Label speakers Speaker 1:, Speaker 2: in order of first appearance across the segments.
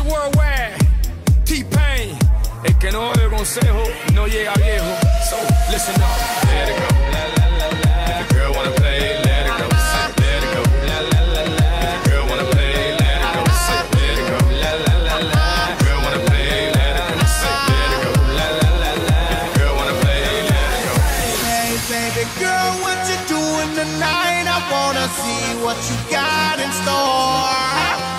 Speaker 1: worldwide. T-Pain. El que no oye consejo no llega viejo. So listen up. Let it go. La la la la. If the girl wanna play, let it go. Let it go. La la la la. If the girl wanna play, let it go. Let it go. La la la la. If the girl wanna play, let it go. Let it go. La la la la. If the girl wanna play, let it go.
Speaker 2: Hey baby girl, what you doing tonight? I wanna see what you got in store.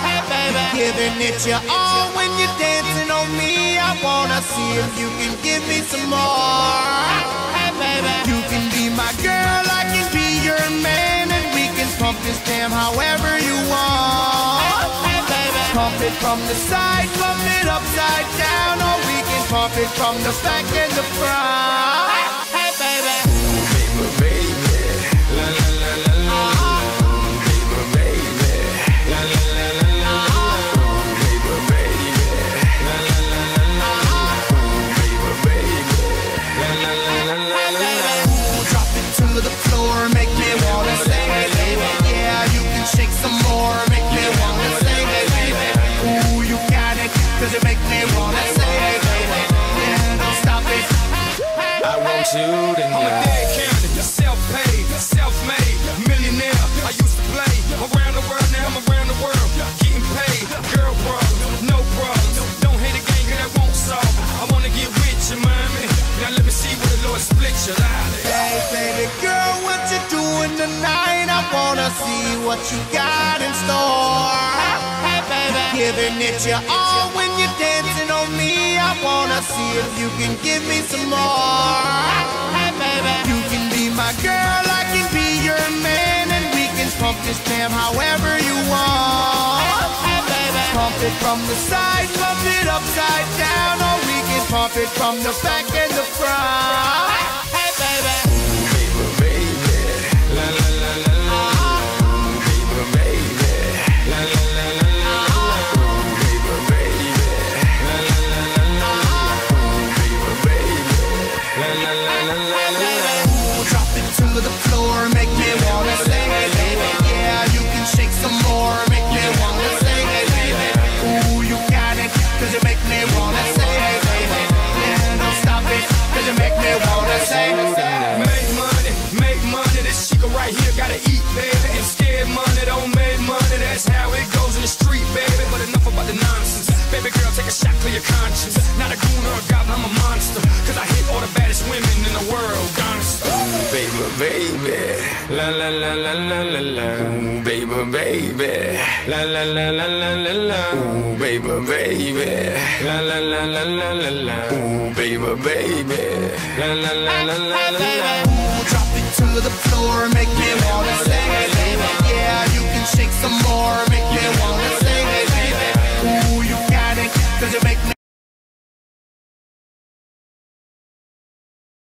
Speaker 2: Hey baby, giving it your all when you're dancing on me. I wanna see if you can give me some more. Hey baby, you can be my girl, I can be your man, and we can pump this jam however you want. Hey baby, pump it from the side, pump it upside down, or we can pump it from the back and the front. Hey baby,
Speaker 1: Baby, baby, la la la la la. Baby, baby, la la la la la. Baby, baby, la la la la la. Baby, baby, la la la la la la.
Speaker 2: drop it to the floor, make me wanna say, hey baby, yeah, you can shake some more, make me wanna say, hey baby, ooh, you got it, cause it make me wanna say, hey baby, yeah, don't stop it.
Speaker 1: I want you tonight. I'm a dead candidate, self-paid, self-made, millionaire. I used to play around the world, now I'm around the world, getting paid. Girl problems, no problems. Don't hate a game, cause that won't solve. I wanna get with you, mommy. Now let me see where the Lord split you out.
Speaker 2: Hey baby girl, what you doing tonight? I wanna see what you got in store. Hey baby, giving it your all when you're dancing on me. I wanna see if you can give me some more. Hey baby, you can be my girl, I can be your man, and we can pump this jam however you want. Hey baby, pump it from the side, pump it upside down, or we can pump it from the back and the front. Hey baby,
Speaker 1: Baby, baby, la la la la la. Baby, baby, la la la la la. Baby, baby, la la la la la. Baby, baby, la la la la la la.
Speaker 2: drop it to the floor, make me wanna say, hey baby, yeah, you can shake some more, make me wanna say, hey baby, ooh, you got it, cause it make me wanna say, hey baby, yeah, don't stop it, cause it make me wanna say,
Speaker 1: Make money, this chica right here gotta eat, baby. And scared money don't make money, that's how it goes in the street, baby. But enough about the nonsense. Baby girl, take a shot for your conscience. Not a goon or a goblin, I'm a monster. Cause I hit all the baddest women in the world, honest. Baby, baby, la la la la la la la. Baby, baby, la la la la la la la. Baby, baby, la la la la la la la. Baby, baby, la la la la la la la.
Speaker 2: drop it to the floor, make me wanna say, hey baby, yeah, you can shake some more, make me wanna